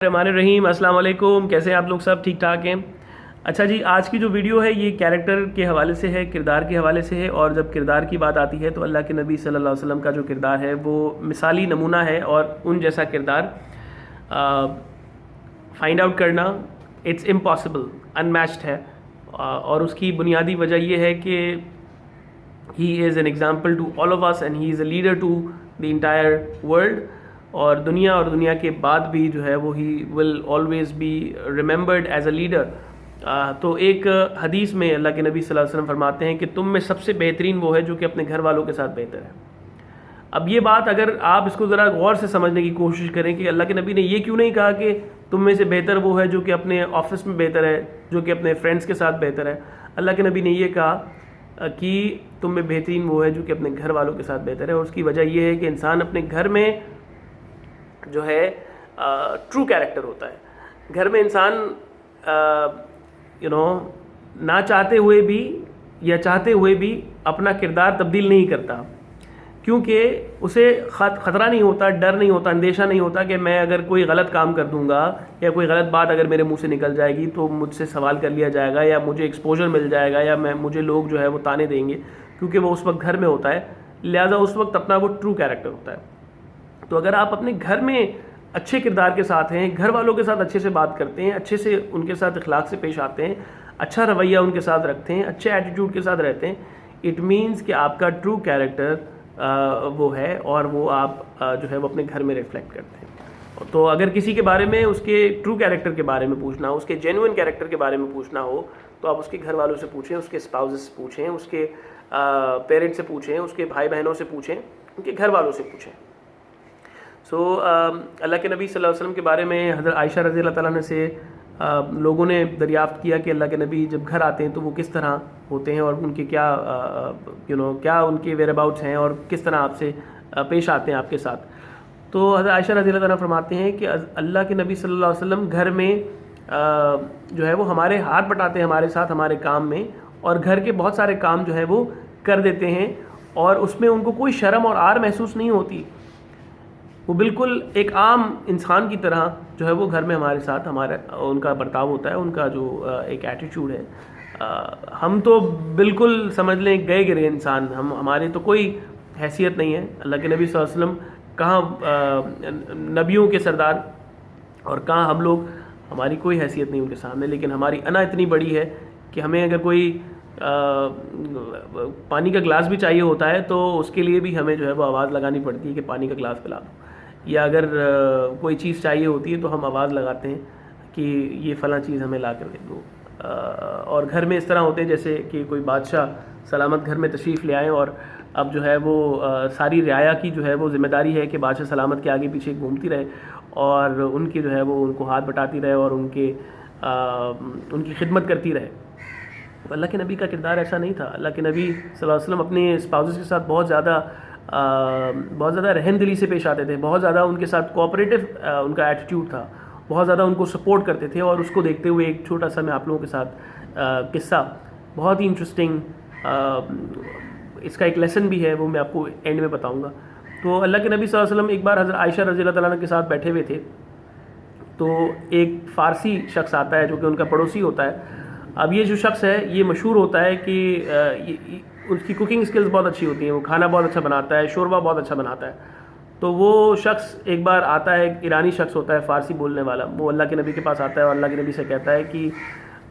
الرحمن الرحیم، السلام علیکم. کیسے ہیں آپ لوگ؟ سب ٹھیک ٹھاک ہیں؟ اچھا جی، آج کی جو ویڈیو ہے یہ کیریکٹر کے حوالے سے ہے، کردار کے حوالے سے ہے. اور جب کردار کی بات آتی ہے تو اللہ کے نبی صلی اللہ علیہ وسلم کا جو کردار ہے وہ مثالی نمونہ ہے، اور ان جیسا کردار فائنڈ آؤٹ کرنا اٹس امپاسبل، ان میچڈ ہے. اور اس کی بنیادی وجہ یہ ہے کہ he is an example to all of us, and he is a leader to the entire world. اور دنیا کے بعد بھی جو ہے وہ he will always be remembered as a leader. تو ایک حدیث میں اللہ کے نبی صلی اللہ علیہ وسلم فرماتے ہیں کہ تم میں سب سے بہترین وہ ہے جو کہ اپنے گھر والوں کے ساتھ بہتر ہے. اب یہ بات اگر آپ اس کو ذرا غور سے سمجھنے کی کوشش کریں کہ اللہ کے نبی نے یہ کیوں نہیں کہا کہ تم میں سے بہتر وہ ہے جو کہ اپنے آفس میں بہتر ہے، جو کہ اپنے فرینڈس کے ساتھ بہتر ہے. اللہ کے نبی نے یہ کہا کہ تم میں بہترین وہ ہے جو کہ اپنے گھر والوں کے ساتھ بہتر ہے. اور اس کی وجہ یہ ہے کہ انسان اپنے گھر میں جو ہے ٹرو کیریکٹر ہوتا ہے. گھر میں انسان نہ چاہتے ہوئے بھی یا چاہتے ہوئے بھی اپنا کردار تبدیل نہیں کرتا، کیونکہ اسے خطرہ نہیں ہوتا، ڈر نہیں ہوتا، اندیشہ نہیں ہوتا کہ میں اگر کوئی غلط کام کر دوں گا یا کوئی غلط بات اگر میرے منہ سے نکل جائے گی تو مجھ سے سوال کر لیا جائے گا یا مجھے ایکسپوجر مل جائے گا یا مجھے لوگ جو ہے وہ تانے دیں گے، کیونکہ وہ اس وقت گھر میں ہوتا ہے. لہٰذا اس وقت اپنا وہ ٹرو کیریکٹر ہوتا ہے. تو اگر آپ اپنے گھر میں اچھے کردار کے ساتھ ہیں، گھر والوں کے ساتھ اچھے سے بات کرتے ہیں، اچھے سے ان کے ساتھ اخلاق سے پیش آتے ہیں، اچھا رویہ ان کے ساتھ رکھتے ہیں، اچھے ایٹیٹیوڈ کے ساتھ رہتے ہیں، اٹ مینس کہ آپ کا ٹرو کیریکٹر وہ ہے، اور وہ آپ جو ہے وہ اپنے گھر میں ریفلیکٹ کرتے ہیں. تو اگر کسی کے بارے میں، اس کے ٹرو کیریکٹر کے بارے میں پوچھنا ہو، اس کے جینوئن کیریکٹر کے بارے میں پوچھنا ہو، تو آپ اس کے گھر والوں سے پوچھیں، اس کے اسپاؤزز سے پوچھیں، اس کے پیرنٹس سے پوچھیں، اس کے بھائی بہنوں سے پوچھیں، ان کے گھر والوں سے پوچھیں. اللہ کے نبی صلی اللہ علیہ وسلم کے بارے میں حضرت عائشہ رضی اللہ تعالیٰ عنہ سے لوگوں نے دریافت کیا کہ اللہ کے نبی جب گھر آتے ہیں تو وہ کس طرح ہوتے ہیں، اور ان کے کیا کیا ان کے ویئر اباؤٹس ہیں، اور کس طرح آپ سے پیش آتے ہیں آپ کے ساتھ. تو حضرت عائشہ رضی اللہ تعالیٰ فرماتے ہیں کہ اللہ کے نبی صلی اللہ علیہ وسلم گھر میں جو ہے وہ ہمارے ہاتھ بٹاتے ہیں ہمارے ساتھ ہمارے کام میں، اور گھر کے بہت سارے کام جو ہے وہ کر دیتے ہیں، اور اس میں ان کو کوئی شرم اور عار محسوس نہیں ہوتی. وہ بالکل ایک عام انسان کی طرح جو ہے وہ گھر میں ہمارے ساتھ ان کا برتاؤ ہوتا ہے، ان کا جو ایک ایٹیٹیوڈ ہے. ہم تو بالکل سمجھ لیں گئے گرے انسان، ہماری تو کوئی حیثیت نہیں ہے. اللہ کے نبی صلی اللہ علیہ وسلم کہاں نبیوں کے سردار، اور کہاں ہم لوگ، ہماری کوئی حیثیت نہیں ان کے سامنے. لیکن ہماری انا اتنی بڑی ہے کہ ہمیں اگر کوئی پانی کا گلاس بھی چاہیے ہوتا ہے تو اس کے لیے بھی ہمیں جو ہے وہ آواز لگانی پڑتی ہے کہ پانی کا گلاس پلا دو. یا اگر کوئی چیز چاہیے ہوتی ہے تو ہم آواز لگاتے ہیں کہ یہ فلاں چیز ہمیں لا کر دے دو. اور گھر میں اس طرح ہوتے ہیں جیسے کہ کوئی بادشاہ سلامت گھر میں تشریف لے آئیں، اور اب جو ہے وہ ساری رعایا کی جو ہے وہ ذمہ داری ہے کہ بادشاہ سلامت کے آگے پیچھے گھومتی رہے اور ان کی جو ہے وہ ان کو ہاتھ بٹاتی رہے اور ان کی خدمت کرتی رہے. اللہ کے نبی کا کردار ایسا نہیں تھا. اللہ کے نبی صلی اللہ علیہ وسلم اپنے اسپاؤزز کے ساتھ بہت زیادہ رحم دلی سے پیش آتے تھے، بہت زیادہ ان کے ساتھ کوآپریٹو ان کا ایٹیٹیوڈ تھا، بہت زیادہ ان کو سپورٹ کرتے تھے. اور اس کو دیکھتے ہوئے ایک چھوٹا سا میں آپ لوگوں کے ساتھ قصہ، بہت ہی انٹرسٹنگ، اس کا ایک لیسن بھی ہے، وہ میں آپ کو اینڈ میں بتاؤں گا. تو اللہ کے نبی صلی اللہ علیہ وسلم ایک بار حضرت عائشہ رضی اللہ تعالیٰ عنہ کے ساتھ بیٹھے ہوئے تھے، تو ایک فارسی شخص آتا ہے جو کہ ان کا پڑوسی ہوتا ہے. اب یہ جو شخص ہے یہ مشہور ہوتا ہے کہ اس کی کوکنگ سکلز بہت اچھی ہوتی ہیں، وہ کھانا بہت اچھا بناتا ہے، شوربہ بہت اچھا بناتا ہے. تو وہ شخص ایک بار آتا ہے، ایک ایرانی شخص ہوتا ہے فارسی بولنے والا، وہ اللہ کے نبی کے پاس آتا ہے اور اللہ کے نبی سے کہتا ہے کہ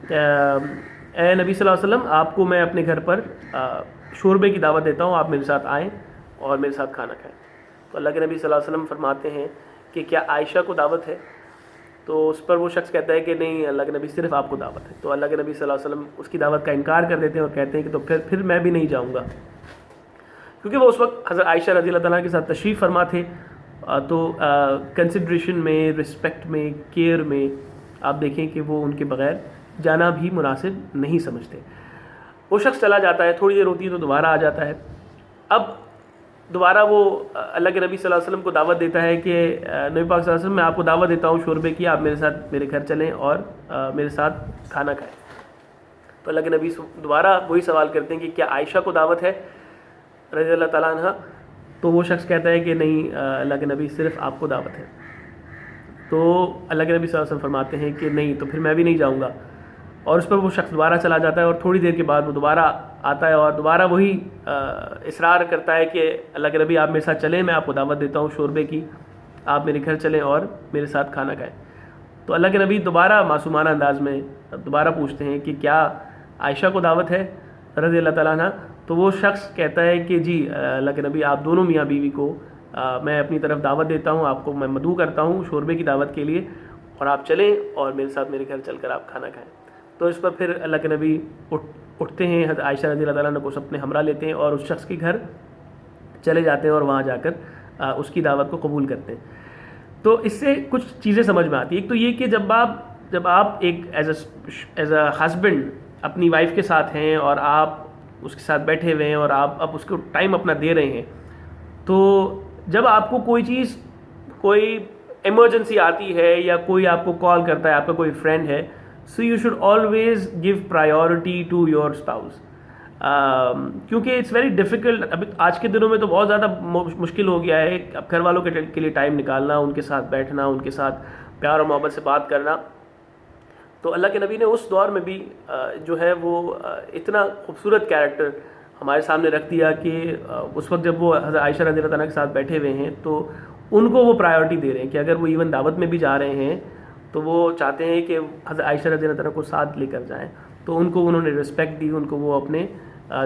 اے نبی صلی اللہ علیہ وسلم، آپ کو میں اپنے گھر پر شوربے کی دعوت دیتا ہوں، آپ میرے ساتھ آئیں اور میرے ساتھ کھانا کھائیں. تو اللہ کے نبی صلی اللہ علیہ وسلم فرماتے ہیں کہ کیا عائشہ کو دعوت ہے؟ تو اس پر وہ شخص کہتا ہے کہ نہیں اللہ کے نبی، صرف آپ کو دعوت ہے. تو اللہ کے نبی صلی اللہ علیہ وسلم اس کی دعوت کا انکار کر دیتے ہیں اور کہتے ہیں کہ تو پھر میں بھی نہیں جاؤں گا، کیونکہ وہ اس وقت حضرت عائشہ رضی اللہ تعالیٰ کے ساتھ تشریف فرما تھے. تو کنسیڈریشن میں، رسپیکٹ میں، کیئر میں آپ دیکھیں کہ وہ ان کے بغیر جانا بھی مناسب نہیں سمجھتے. وہ شخص چلا جاتا ہے، تھوڑی دیر ہوتی ہے تو دوبارہ آ جاتا ہے. اب دوبارہ وہ اللہ کے نبی صلی اللہ علیہ وسلم کو دعوت دیتا ہے کہ نبی پاک صلی اللہ علیہ وسلم، میں آپ کو دعوت دیتا ہوں شوربے کی، آپ میرے ساتھ میرے گھر چلیں اور میرے ساتھ کھانا کھائیں. تو اللہ کے نبی دوبارہ وہی سوال کرتے ہیں کہ کیا عائشہ کو دعوت ہے رضی اللہ تعالیٰ عنہ؟ تو وہ شخص کہتا ہے کہ نہیں اللہ کے نبی، صرف آپ کو دعوت ہے. تو اللہ کے نبی صلی اللہ علیہ وسلم فرماتے ہیں کہ نہیں تو پھر میں بھی نہیں جاؤں گا، اور اس پر وہ شخص دوبارہ چلا جاتا ہے، اور تھوڑی دیر کے بعد وہ دوبارہ آتا ہے اور دوبارہ وہی اصرار کرتا ہے کہ اللہ کے نبی آپ میرے ساتھ چلیں، میں آپ کو دعوت دیتا ہوں شوربے کی، آپ میرے گھر چلیں اور میرے ساتھ کھانا کھائیں۔ تو اللہ کے نبی دوبارہ معصومانہ انداز میں دوبارہ پوچھتے ہیں کہ کیا عائشہ کو دعوت ہے رضی اللہ تعالیٰ عنہ؟ تو وہ شخص کہتا ہے کہ جی اللہ کے نبی آپ دونوں میاں بیوی کو میں اپنی طرف دعوت دیتا ہوں، آپ کو میں مدعو کرتا ہوں شوربے کی دعوت کے لیے، اور آپ چلیں اور میرے ساتھ میرے گھر چل کر آپ کھانا کھائیں۔ تو اس پر پھر اللہ کے نبی اٹھتے ہیں، حضرت عائشہ رضی اللہ تعالیٰ عنہ کو اپنے ہمراہ لیتے ہیں اور اس شخص کے گھر چلے جاتے ہیں اور وہاں جا کر اس کی دعوت کو قبول کرتے ہیں۔ تو اس سے کچھ چیزیں سمجھ میں آتی ہیں۔ ایک تو یہ کہ جب آپ ایک ایز اے ہسبینڈ اپنی وائف کے ساتھ ہیں اور آپ اس کے ساتھ بیٹھے ہوئے ہیں اور آپ اب اس کو ٹائم اپنا دے رہے ہیں، تو جب آپ کو کوئی ایمرجنسی آتی ہے یا کوئی آپ کو کال کرتا ہے، آپ کا کوئی فرینڈ ہے، so you should always give priority to your spouse, کیونکہ اٹس ویری ڈیفیکلٹ۔ ابھی آج کے دنوں میں تو بہت زیادہ مشکل ہو گیا ہے اب گھر والوں کے لیے ٹائم نکالنا، ان کے ساتھ بیٹھنا، ان کے ساتھ پیار اور محبت سے بات کرنا۔ تو اللہ کے نبی نے اس دور میں بھی جو ہے وہ اتنا خوبصورت کیریکٹر ہمارے سامنے رکھ دیا کہ اس وقت جب وہ حضرت عائشہ رضی اللہ تعالیٰ کے ساتھ بیٹھے ہوئے ہیں تو ان کو وہ پرائیورٹی دے رہے ہیں کہ اگر وہ ایون دعوت میں بھی جا رہے ہیں تو وہ چاہتے ہیں کہ حضرت عائشہ رضی اللہ تعالیٰ کو ساتھ لے کر جائیں، تو ان کو انہوں نے رسپیکٹ دی، ان کو وہ اپنے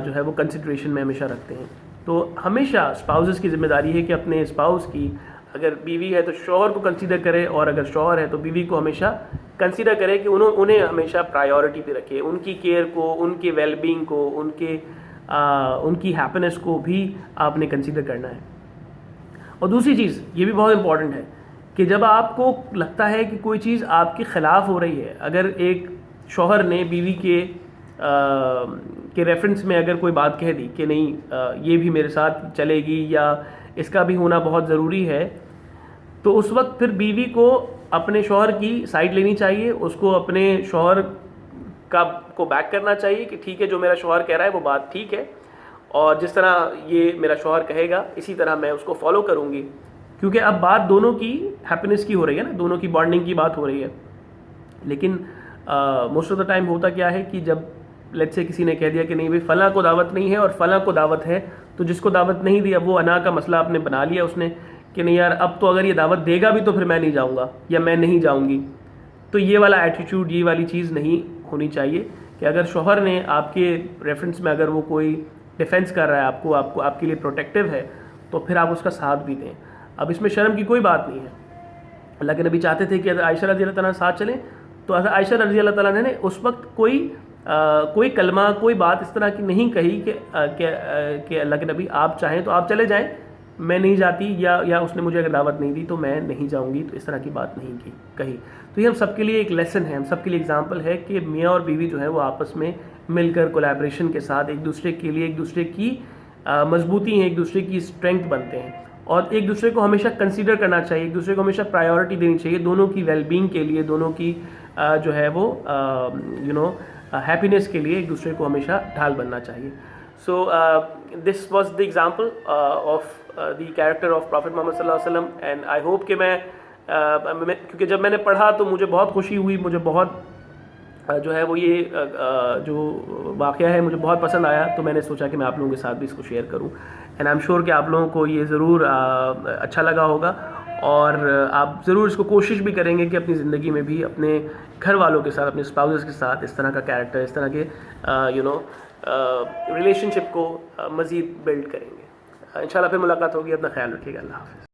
جو ہے وہ کنسیڈریشن میں ہمیشہ رکھتے ہیں۔ تو ہمیشہ اسپاؤزز کی ذمہ داری ہے کہ اپنے اسپاؤس کی، اگر بیوی ہے تو شوہر کو کنسیڈر کرے، اور اگر شوہر ہے تو بیوی کو ہمیشہ کنسیڈر کرے کہ انہیں ہمیشہ پرائیورٹی پہ رکھے، ان کی کیئر کو، ان کے ویل بینگ کو، ان کی ہیپینس کو بھی آپ نے کنسیڈر کرنا ہے۔ اور دوسری چیز یہ بھی بہت امپورٹنٹ ہے کہ جب آپ کو لگتا ہے کہ کوئی چیز آپ کے خلاف ہو رہی ہے، اگر ایک شوہر نے بیوی کے ریفرنس میں اگر کوئی بات کہہ دی کہ نہیں یہ بھی میرے ساتھ چلے گی یا اس کا بھی ہونا بہت ضروری ہے، تو اس وقت پھر بیوی کو اپنے شوہر کی سائڈ لینی چاہیے، اس کو اپنے شوہر کو بیک کرنا چاہیے کہ ٹھیک ہے جو میرا شوہر کہہ رہا ہے وہ بات ٹھیک ہے، اور جس طرح یہ میرا شوہر کہے گا اسی طرح میں اس کو فالو کروں گی، کیونکہ اب بات دونوں کی ہیپینس کی ہو رہی ہے نا، دونوں کی بانڈنگ کی بات ہو رہی ہے۔ لیکن موسٹ آف دا ٹائم ہوتا کیا ہے کہ جب لیٹس سے کسی نے کہہ دیا کہ نہیں بھائی فلاں کو دعوت نہیں ہے اور فلاں کو دعوت ہے، تو جس کو دعوت نہیں دی اب وہ انا کا مسئلہ آپ نے بنا لیا اس نے کہ نہیں یار اب تو اگر یہ دعوت دے گا بھی تو پھر میں نہیں جاؤں گا یا میں نہیں جاؤں گی۔ تو یہ والا ایٹیٹیوڈ، یہ والی چیز نہیں ہونی چاہیے کہ اگر شوہر نے آپ کے ریفرنس میں اگر وہ کوئی ڈیفینس کر رہا ہے آپ کے لیے پروٹیکٹیو ہے تو پھر آپ اس کا ساتھ بھی دیں۔ اب اس میں شرم کی کوئی بات نہیں ہے۔ اللہ کے نبی چاہتے تھے کہ حضرت عائشہ رضی اللہ تعالیٰ ساتھ چلیں، تو حضرت عائشہ رضی اللہ تعالیٰ نے اس وقت کوئی کلمہ، کوئی بات اس طرح کی نہیں کہی کہ اللہ کے نبی آپ چاہیں تو آپ چلے جائیں، میں نہیں جاتی، یا اس نے مجھے اگر دعوت نہیں دی تو میں نہیں جاؤں گی، تو اس طرح کی بات نہیں کہی۔ تو یہ ہم سب کے لیے ایک لیسن ہے، ہم سب کے لیے ایگزامپل ہے کہ میاں اور بیوی جو ہے وہ آپس میں مل کر کولیبریشن کے ساتھ ایک دوسرے کے لیے، ایک دوسرے کی مضبوطی ہیں، ایک دوسرے کی اسٹرینتھ بنتے ہیں، اور ایک دوسرے کو ہمیشہ کنسیڈر کرنا چاہیے، ایک دوسرے کو ہمیشہ پرائیورٹی دینی چاہیے، دونوں کی ویل بینگ کے لیے، دونوں کی جو ہے وہ ہیپینس کے لیے ایک دوسرے کو ہمیشہ ڈھال بننا چاہیے۔ So this was the example of the character of prophet Muhammad صلی اللہ علیہ وسلم، اینڈ آئی ہوپ کہ کیونکہ جب میں نے پڑھا تو مجھے بہت خوشی ہوئی، مجھے بہت جو ہے وہ یہ جو واقعہ ہے مجھے بہت پسند آیا، تو میں نے سوچا کہ میں آپ لوگوں کے ساتھ بھی اس کو شیئر کروں، اینڈ آئی ایم شیور کہ آپ لوگوں کو یہ ضرور اچھا لگا ہوگا، اور آپ ضرور اس کو کوشش بھی کریں گے کہ اپنی زندگی میں بھی اپنے گھر والوں کے ساتھ، اپنے اسپاؤزز کے ساتھ اس طرح کا کیریکٹر، اس طرح کے ریلیشن شپ کو مزید بلڈ کریں گے۔ انشاءاللہ پھر ملاقات ہوگی، اپنا خیال رکھیے گا، اللہ حافظ۔